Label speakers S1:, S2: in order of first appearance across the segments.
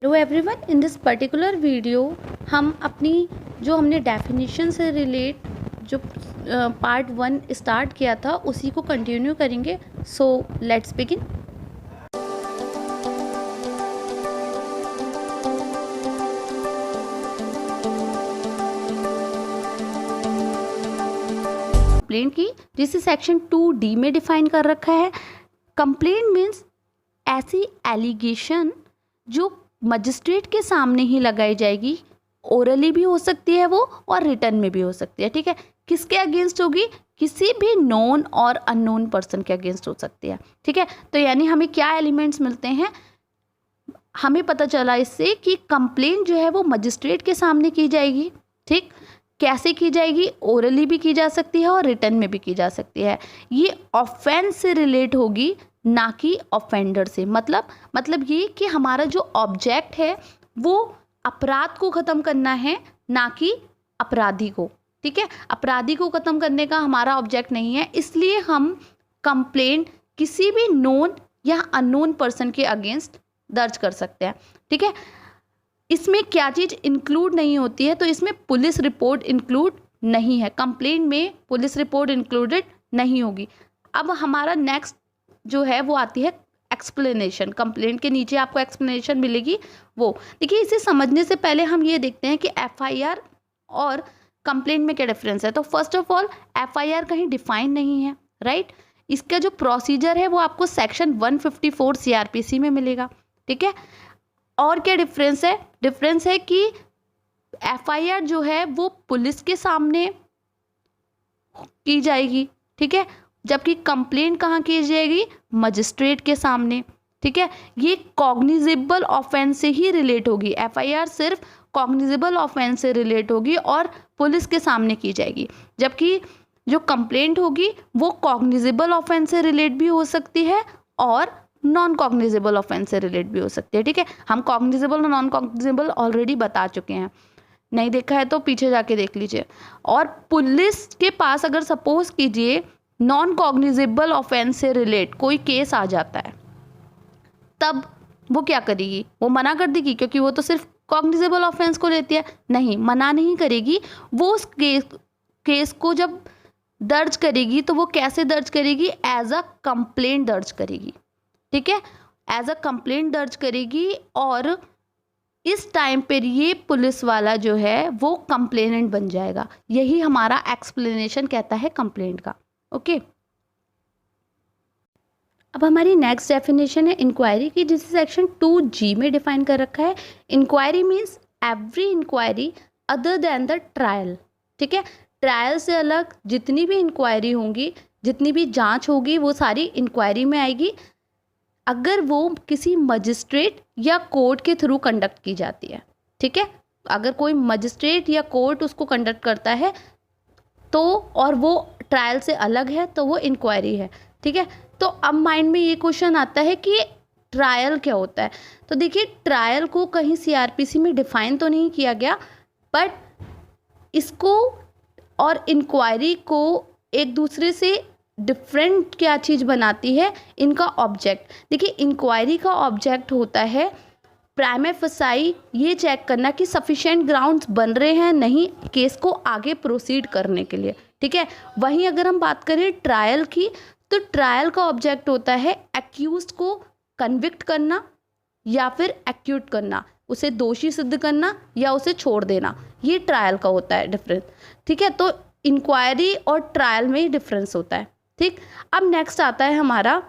S1: Hello everyone, in this particular video हम अपनी जो हमने डेफिनेशन से रिलेट जो पार्ट 1 स्टार्ट किया था उसी को कंटिन्यू करेंगे। So let's begin. कंप्लेंट की जिसे सेक्शन 2D में डिफाइन कर रखा है। कंप्लेंट मीन्स ऐसी एलिगेशन जो मजिस्ट्रेट के सामने ही लगाई जाएगी। ओरली भी हो सकती है वो और रिटर्न में भी हो सकती है। ठीक है, किसके अगेंस्ट होगी? किसी भी नोन और अननोन पर्सन के अगेंस्ट हो सकती है। ठीक है, तो यानी हमें क्या एलिमेंट्स मिलते हैं? हमें पता चला इससे कि कंप्लेंट जो है वो मजिस्ट्रेट के सामने की जाएगी। ठीक, कैसे की जाएगी? ओरली भी की जा सकती है और रिटर्न में भी की जा सकती है। ये ऑफेंस से रिलेट होगी, ना कि ऑफेंडर से। मतलब ये कि हमारा जो ऑब्जेक्ट है वो अपराध को ख़त्म करना है, ना कि अपराधी को। ठीक है, अपराधी को ख़त्म करने का हमारा ऑब्जेक्ट नहीं है, इसलिए हम कंप्लेंट किसी भी नोन या अननोन पर्सन के अगेंस्ट दर्ज कर सकते हैं। ठीक है, इसमें क्या चीज़ इंक्लूड नहीं होती है? तो इसमें पुलिस रिपोर्ट इंक्लूड नहीं है। कंप्लेंट में पुलिस रिपोर्ट इंक्लूडेड नहीं होगी। अब हमारा नेक्स्ट जो है वो आती है एक्सप्लेनेशन। कंप्लेंट के नीचे आपको एक्सप्लेनेशन मिलेगी। वो देखिए, इसे समझने से पहले हम ये देखते हैं कि एफआईआर और कंप्लेंट में क्या डिफरेंस है। तो फर्स्ट ऑफ ऑल, एफआईआर कहीं डिफाइन नहीं है, राइट। इसका जो प्रोसीजर है वो आपको सेक्शन 154 सीआरपीसी में मिलेगा। ठीक है, और क्या डिफरेंस है? डिफरेंस है कि एफआईआर जो है वो पुलिस के सामने की जाएगी। ठीक है, जबकि कंप्लेंट कहाँ की जाएगी? मजिस्ट्रेट के सामने। ठीक है, ये कॉग्निजेबल ऑफेंस से ही रिलेट होगी। एफआईआर सिर्फ कॉग्निजेबल ऑफेंस से रिलेट होगी और पुलिस के सामने की जाएगी, जबकि जो कंप्लेंट होगी वो कॉग्निजेबल ऑफेंस से रिलेट भी हो सकती है और नॉन कॉग्निजेबल ऑफेंस से रिलेट भी हो सकती है। ठीक है, हम कॉग्निजेबल और नॉन कॉग्निजेबल ऑलरेडी बता चुके हैं, नहीं देखा है तो पीछे जाके देख लीजिए। और पुलिस के पास अगर सपोज कीजिए नॉन कॉग्निजेबल ऑफेंस से रिलेट कोई केस आ जाता है, तब वो क्या करेगी? वो मना कर देगी, क्योंकि वो तो सिर्फ कॉग्निजेबल ऑफेंस को लेती है। नहीं, मना नहीं करेगी। वो उस केस को जब दर्ज करेगी तो वो कैसे दर्ज करेगी? एज अ कंप्लेंट दर्ज करेगी। ठीक है, एज अ कंप्लेंट दर्ज करेगी और इस टाइम पर ये पुलिस वाला जो है वो कंप्लेनेंट बन जाएगा। यही हमारा एक्सप्लेनेशन कहता है कंप्लेंट का। ओके, अब हमारी नेक्स्ट डेफिनेशन है इंक्वायरी की, जिसे सेक्शन 2G में डिफाइन कर रखा है। Inquiry means every inquiry other than the trial. ठीक है, ट्रायल से अलग जितनी भी इंक्वायरी होंगी, जितनी भी जांच होगी, वो सारी इंक्वायरी में आएगी, अगर वो किसी मजिस्ट्रेट या कोर्ट के थ्रू कंडक्ट की जाती है। ठीक है, अगर कोई मजिस्ट्रेट या कोर्ट उसको कंडक्ट करता है तो, और वो ट्रायल से अलग है, तो वो इंक्वायरी है। ठीक है, तो अब माइंड में ये क्वेश्चन आता है कि ट्रायल क्या होता है। तो देखिए, ट्रायल को कहीं सीआरपीसी में डिफाइन तो नहीं किया गया, बट इसको और इंक्वायरी को एक दूसरे से डिफरेंट क्या चीज़ बनाती है? इनका ऑब्जेक्ट। देखिए, इंक्वायरी का ऑब्जेक्ट होता है प्राइमा फेसाई ये चेक करना कि सफिशिएंट ग्राउंड्स बन रहे हैं नहीं केस को आगे प्रोसीड करने के लिए। ठीक है, वहीं अगर हम बात करें ट्रायल की, तो ट्रायल का ऑब्जेक्ट होता है एक्यूज्ड को कन्विक्ट करना या फिर एक्यूट करना, उसे दोषी सिद्ध करना या उसे छोड़ देना। ये ट्रायल का होता है डिफरेंस। ठीक है, तो इंक्वायरी और ट्रायल में ही डिफरेंस होता है। ठीक, अब नेक्स्ट आता है हमारा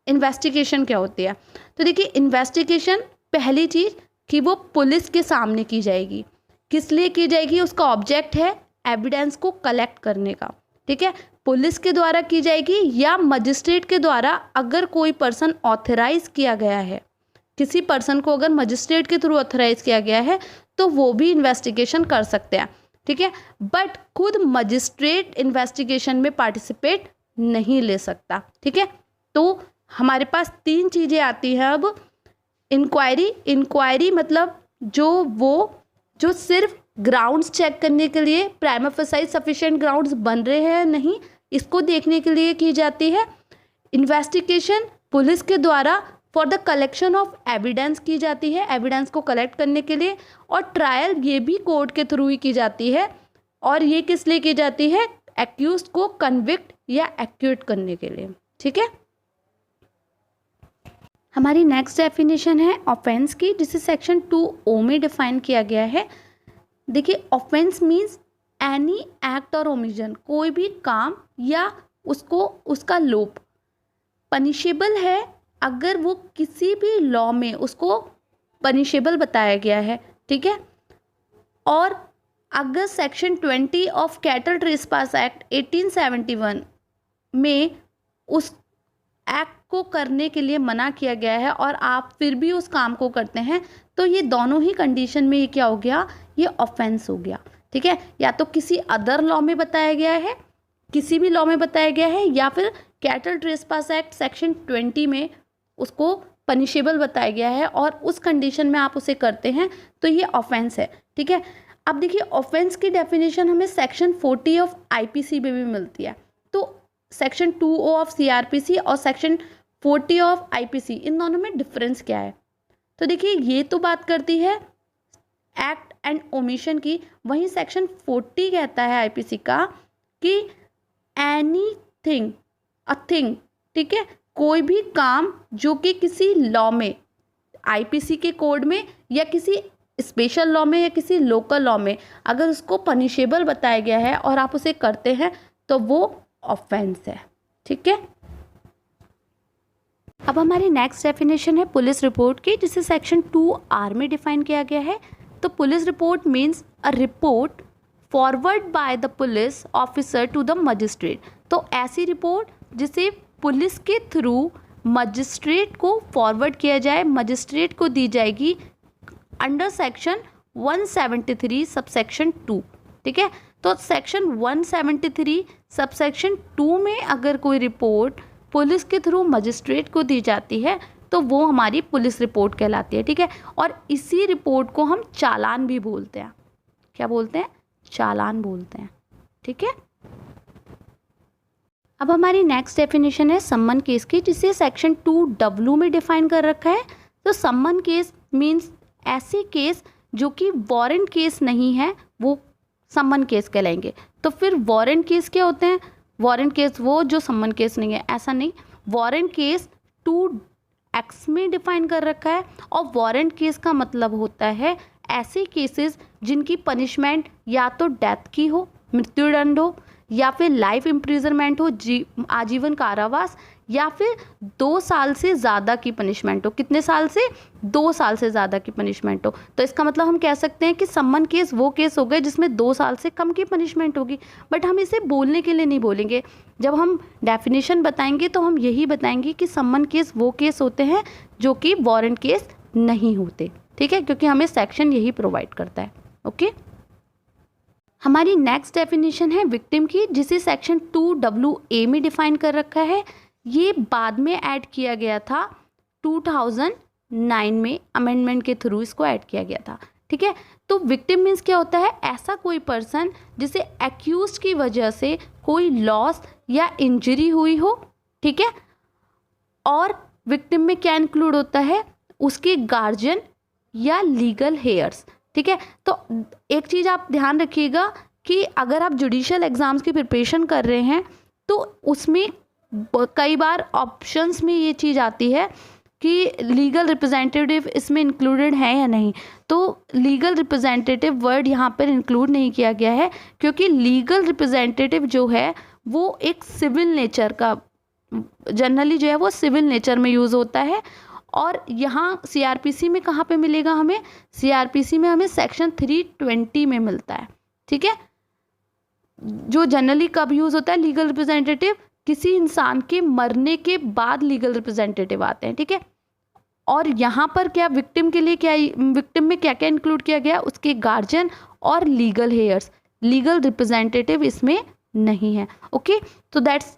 S1: इन्वेस्टिगेशन क्या होती है। तो देखिए, इन्वेस्टिगेशन पहली चीज़ कि वो पुलिस के सामने की जाएगी। किस लिए की जाएगी? उसका ऑब्जेक्ट है एविडेंस को कलेक्ट करने का। ठीक है, पुलिस के द्वारा की जाएगी या मजिस्ट्रेट के द्वारा। अगर कोई पर्सन ऑथराइज किया गया है, किसी पर्सन को अगर मजिस्ट्रेट के थ्रू ऑथराइज किया गया है, तो वो भी इन्वेस्टिगेशन कर सकते हैं। ठीक है, बट खुद मजिस्ट्रेट इन्वेस्टिगेशन में पार्टिसिपेट नहीं ले सकता। ठीक है, तो हमारे पास 3 चीज़ें आती हैं अब। इंक्वायरी मतलब जो सिर्फ ग्राउंड्स चेक करने के लिए, प्राइमा फेसाई सफिशिएंट ग्राउंड्स बन रहे हैं नहीं, इसको देखने के लिए की जाती है। इन्वेस्टिगेशन पुलिस के द्वारा for the collection of evidence की जाती है, एविडेंस को कलेक्ट करने के लिए, और ट्रायल ये भी कोर्ट के थ्रू ही की जाती है, और ये किस लिए की जाती है, एक्यूज को कन्विक्ट या एक्यूट करने के लिए। ठीक है, हमारी नेक्स्ट डेफिनेशन है ऑफेंस की, जिसे सेक्शन 2O में डिफाइन किया गया है। देखिए, ऑफेंस मीन्स एनी एक्ट और ओमिशन, कोई भी काम या उसको उसका लोप पनिशेबल है अगर वो किसी भी लॉ में उसको पनिशेबल बताया गया है। ठीक है, और अगर section 20 of cattle trespass act 1871 में उस एक्ट को करने के लिए मना किया गया है और आप फिर भी उस काम को करते हैं, तो ये दोनों ही कंडीशन में ये क्या हो गया, ये ऑफेंस हो गया। ठीक है, या तो किसी अदर लॉ में बताया गया है, किसी भी लॉ में बताया गया है, या फिर कैटल ट्रेसपास एक्ट सेक्शन 20 में उसको पनिशेबल बताया गया है और उस कंडीशन में आप उसे करते हैं, तो ये ऑफेंस है। ठीक है, अब देखिए, ऑफेंस की डेफिनेशन हमें सेक्शन 40 ऑफ आईपीसी में भी मिलती है। तो सेक्शन 2O ऑफ सीआरपीसी और सेक्शन 40 ऑफ आईपीसी, इन दोनों में डिफरेंस क्या है? तो देखिए, ये तो बात करती है एक्ट एंड ओमिशन की, वहीं सेक्शन 40 कहता है आईपीसी का कि एनीथिंग अ थिंग, ठीक है, कोई भी काम जो कि किसी लॉ में, आईपीसी के कोड में या किसी स्पेशल लॉ में या किसी लोकल लॉ में अगर उसको पनिशेबल बताया गया है और आप उसे करते हैं, तो वो ऑफेंस है। ठीक है, अब हमारी नेक्स्ट डेफिनेशन है पुलिस रिपोर्ट की, जिसे सेक्शन 2R में डिफाइन किया गया है। तो police report means a report forward by the police officer to the magistrate. तो ऐसी रिपोर्ट जिसे पुलिस के थ्रू मजिस्ट्रेट को फॉरवर्ड किया जाए, मजिस्ट्रेट को दी जाएगी अंडर सेक्शन 173 सबसेक्शन 2। ठीक है, तो सेक्शन 173 सबसेक्शन 2 में अगर कोई रिपोर्ट पुलिस के थ्रू मजिस्ट्रेट को दी जाती है, तो वो हमारी पुलिस रिपोर्ट कहलाती है। ठीक है, और इसी रिपोर्ट को हम चालान भी बोलते हैं। क्या बोलते हैं? चालान बोलते हैं। ठीक है, अब हमारी नेक्स्ट डेफिनेशन है सम्मन केस की, जिसे सेक्शन 2W में डिफाइन कर रखा है। तो सम्मन केस मीन्स ऐसे केस जो कि वारंट केस नहीं है, वो सम्मन केस कहलाएंगे। तो फिर वारंट केस क्या होते हैं? वारंट केस वो जो सम्मन केस नहीं है, ऐसा नहीं। वारंट केस 2X में डिफाइन कर रखा है, और वारंट केस का मतलब होता है ऐसे केसेस जिनकी पनिशमेंट या तो डेथ की हो, मृत्युदंड हो, या फिर लाइफ इम्प्रिजनमेंट हो, आजीवन कारावास, या फिर 2 साल से ज़्यादा की पनिशमेंट हो। कितने साल से? 2 साल से ज़्यादा की पनिशमेंट हो। तो इसका मतलब हम कह सकते हैं कि सम्मन केस वो केस हो गए जिसमें 2 साल से कम की पनिशमेंट होगी। बट हम इसे बोलने के लिए नहीं बोलेंगे, जब हम डेफिनेशन बताएंगे तो हम यही बताएंगे कि सम्मन केस वो केस होते हैं जो कि वारंट केस नहीं होते। ठीक है, क्योंकि हमें सेक्शन यही प्रोवाइड करता है। ओके, हमारी नेक्स्ट डेफिनेशन है विक्टिम की, जिसे सेक्शन 2WA में डिफाइन कर रखा है। ये बाद में ऐड किया गया था, 2009 में अमेंडमेंट के थ्रू इसको ऐड किया गया था। ठीक है, तो विक्टिम मीन्स क्या होता है? ऐसा कोई पर्सन जिसे एक्यूज की वजह से कोई लॉस या इंजरी हुई हो। ठीक है, और विक्टिम में क्या इंक्लूड होता है? उसके गार्जियन या लीगल हेयर्स। ठीक है, तो एक चीज़ आप ध्यान रखिएगा कि अगर आप जुडिशियल एग्ज़ाम्स की प्रिपरेशन कर रहे हैं, तो उसमें कई बार ऑप्शंस में ये चीज़ आती है कि लीगल रिप्रेजेंटेटिव इसमें इंक्लूडेड है या नहीं। तो लीगल रिप्रेजेंटेटिव वर्ड यहाँ पर इंक्लूड नहीं किया गया है, क्योंकि लीगल रिप्रेजेंटेटिव जो है वो एक सिविल नेचर का, जनरली जो है वो सिविल नेचर में यूज़ होता है। और यहाँ सीआरपीसी में कहाँ पे मिलेगा हमें? सीआरपीसी में हमें सेक्शन 320 में मिलता है। ठीक है, जो जनरली कब यूज़ होता है लीगल रिप्रेजेंटेटिव? किसी इंसान के मरने के बाद लीगल रिप्रेजेंटेटिव आते हैं। ठीक है, और यहाँ पर क्या विक्टिम के लिए क्या, विक्टिम में क्या क्या इंक्लूड किया गया? उसके गार्जियन और लीगल हेयर्स, लीगल रिप्रेजेंटेटिव इसमें नहीं है। ओके, तो that's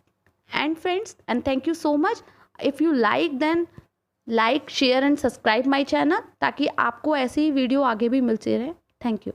S1: end friends, and thank you so much. If you like then like, share and subscribe my channel, ताकि आपको ऐसी ही वीडियो आगे भी मिलती रहे। Thank you.